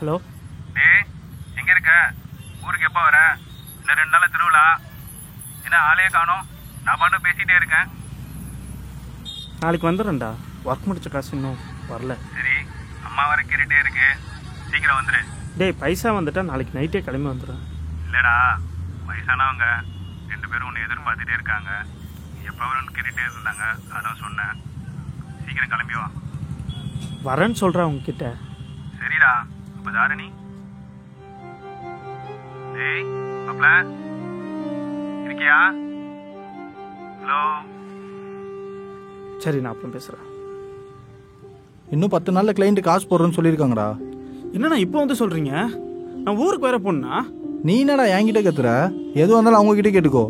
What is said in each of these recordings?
Hello. டேய் எங்க இருக்க? ஊருக்கு எப்போ வர? இன்னும் 2 நாள் திருவிழா. என்ன ஆளையே காணோம்? நான் பாட்டு பேசிகிட்டே இருக்கேன். நாளைக்கு வந்துடுறேன்டா. ஒர்க் முடிச்ச காசு இன்னும் வரல. சரி, அம்மா வர கேட்டுகிட்டே இருக்கு. சீக்கிரம் வந்துடு. டேய் பைசா வந்துட்டா நாளைக்கு நைட்டே கிளம்பி வந்துடுறேன். இல்லைடா, வயசானவங்க 2 பேரும் உன்னை எதிர்பார்த்துட்டே இருக்காங்க. எப்போ வரும்னு கேட்டுகிட்டே இருந்தாங்க, அதான் சொன்னேன். சீக்கிரம் கிளம்பி வா. வரேன்னு சொல்கிறேன் உங்ககிட்ட. சரிடா, அப்போ தாரணி. டேய் மாப்ள இருக்கியா? ஹலோ. சரி, நான் அப்புறம் பேசுகிறேன். இன்னும் 10 நாளில் கிளைண்ட்டு காசு போடுறேன்னு சொல்லியிருக்காங்கடா. என்னண்ணா இப்போ வந்து சொல்கிறீங்க? நான் ஊருக்கு வேற போனா. நீ என்னடா என்கிட்ட கத்துற? எதுவும் வந்தாலும் அவங்ககிட்ட கேட்டுக்கோ.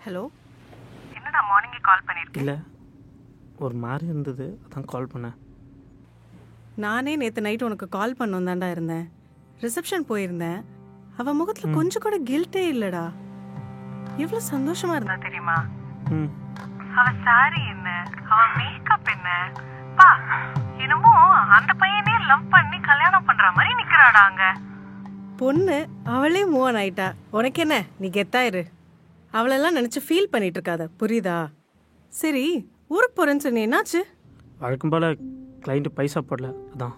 ஹலோ. என்னடா மார்னிங்கே கால் பண்ணியிருக்கேன்? இல்லை, ஒரு மாதிரி இருந்தது, அதான் கால் பண்ணேன். நானே நேற்று நைட்டு உனக்கு கால் பண்ணோம் தாண்டா இருந்தேன். ரிசப்ஷன் போயிருந்தேன். அவன் முகத்தில் கொஞ்சம் கூட கில்ட்டே இல்லைடா. எவ்வளோ சந்தோஷமா இருந்தா தெரியுமா? அவன் சாரி என்ன, அவன் மேக்கப் என்ன, பா என்னமோ அந்த பையனே லவ் பண்ணி கல்யாணம் பண்ற மாதிரி நிக்கிறாடா அங்க. பொண்ணு அவளே மூவ் ஆன் ஆயிட்டா. உனக்கு என்ன, நீ கெத்தாயிரு. அவளெல்லாம் நினைச்சு ஃபீல் பண்ணிட்டு இருக்காத, புரியுதா? சரி, ஊருக்கு போறேன்னு சொன்னி, என்னாச்சு? வழக்கம் போல் கிளைண்ட்டு பைசா போடல, அதான்.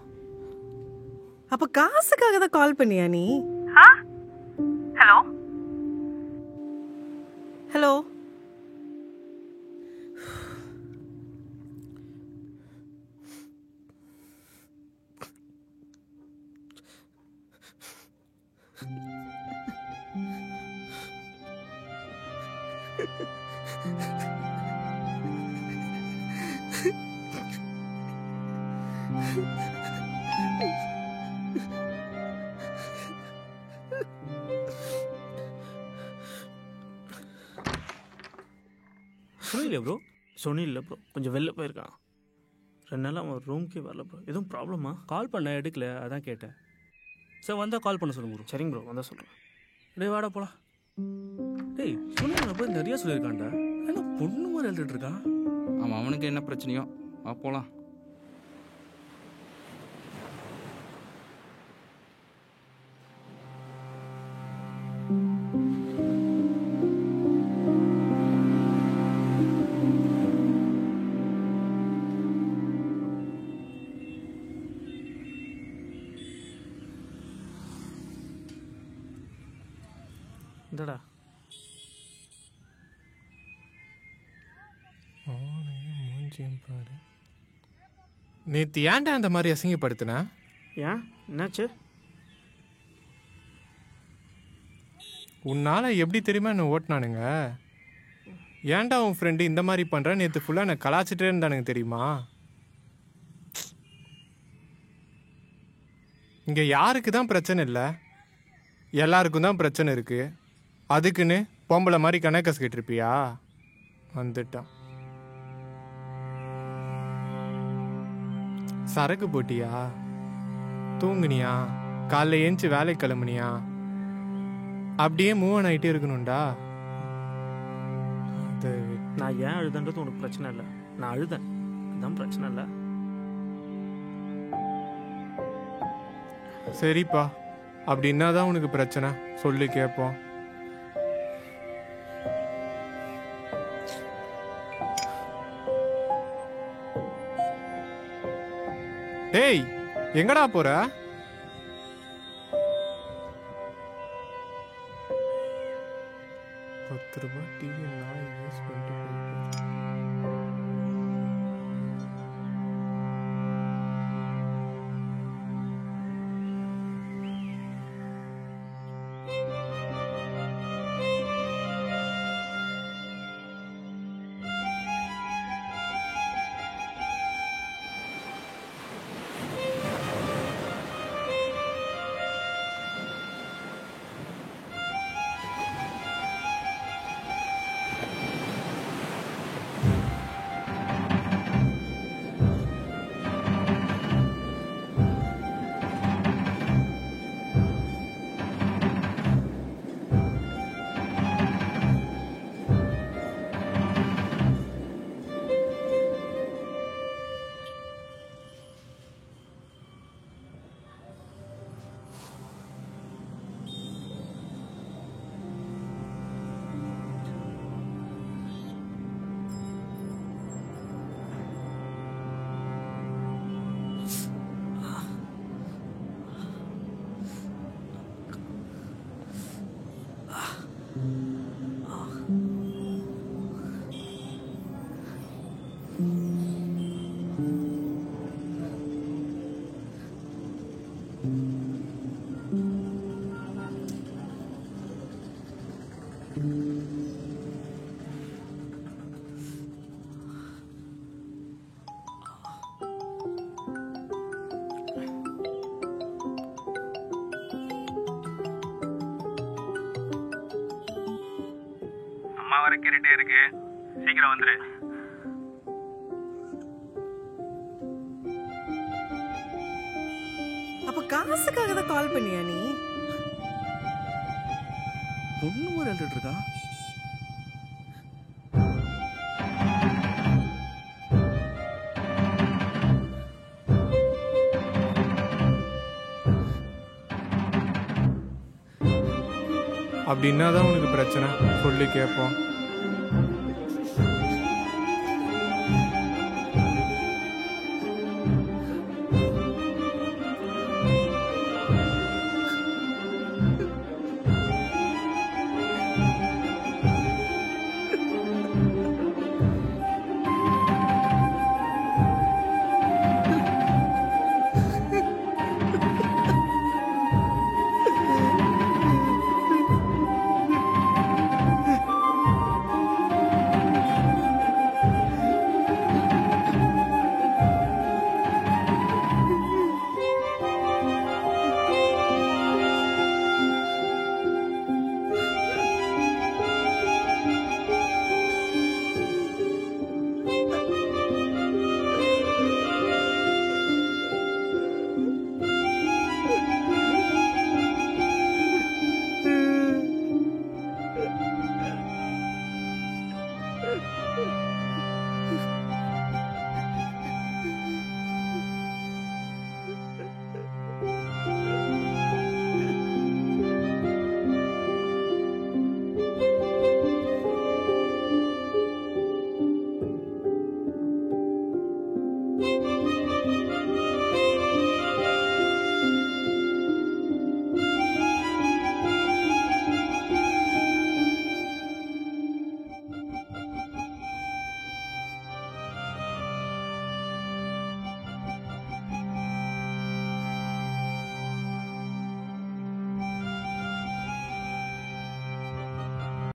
அப்ப காசுக்காக தான் கால் பண்ணியா நீ? Hello hello. சொன்னில்லையா ப்ரோ? சொன்னில்லை ப்ரோ, கொஞ்சம் வெளில போயிருக்கான். 2 நாளாக அவன் ரூம்க்கே வரல ப்ரோ. எதுவும் ப்ராப்ளமா? கால் பண்ண எடுக்கல, அதான் கேட்டேன். சார் வந்தால் கால் பண்ண சொல்லுங்க ப்ரோ. சரிங்க ப்ரோ, வந்தால் சொல்கிறேன். டேய் வாடா போலாம். டேய் சொன்ன போய் நிறையா சொல்லியிருக்கான்டா. என்ன பொண்ணு மாதிரி எழுதிட்டு இருக்கான்? ஆமாம், அவனுக்கு என்ன பிரச்சனையோ போகலாம். இந்தடா. நேற்று ஏன்டா அந்த மாதிரி அசிங்கப்படுத்தின? ஏன், என்னாச்சு? உன்னால் எப்படி தெரியுமா என்ன ஓட்டினானுங்க? ஏன்டா உன் ஃப்ரெண்டு இந்த மாதிரி பண்ணுற? நேற்று ஃபுல்லாக நான் கலாச்சிட்டே இருந்தானுங்க தெரியுமா? இங்கே யாருக்கு தான் பிரச்சனை இல்லை, எல்லாருக்கும் தான் பிரச்சனை இருக்கு. அதுக்குன்னு பொம்பளை மாதிரி கணக்கஸ் கேட்டிருப்பியா? வந்துட்டான். சரக்கு போட்டியா? தூங்குனியா? காலைல ஏஞ்சி வேலைக்கு கிளம்புனியா? அப்படியே மூவ் ஆன் ஆகிட்டே இருக்கணும்டா. அது நான் ஏன் அழுதுன்றது உனக்கு பிரச்சனை இல்லை. நான் அழுதேன், அதுதான் பிரச்சனை இல்லை. சரிப்பா, அப்படி என்னதான் உனக்கு பிரச்சனை சொல்லி கேட்போம். டேய், எங்கடா போற? ₹10 டிவி நான் யூஸ் பண்ணிட்டு அம்மா வர கேட்டுட்டே இருக்கு, சீக்கிரம் வந்துரு. அப்ப காசுக்காக தான் கால் பண்ணியா நீ? பொண்ணு மாதிரி எழுதிட்டு இருக்கா. அப்படி என்னதான் உனக்கு பிரச்சனை சொல்லி கேட்போம்.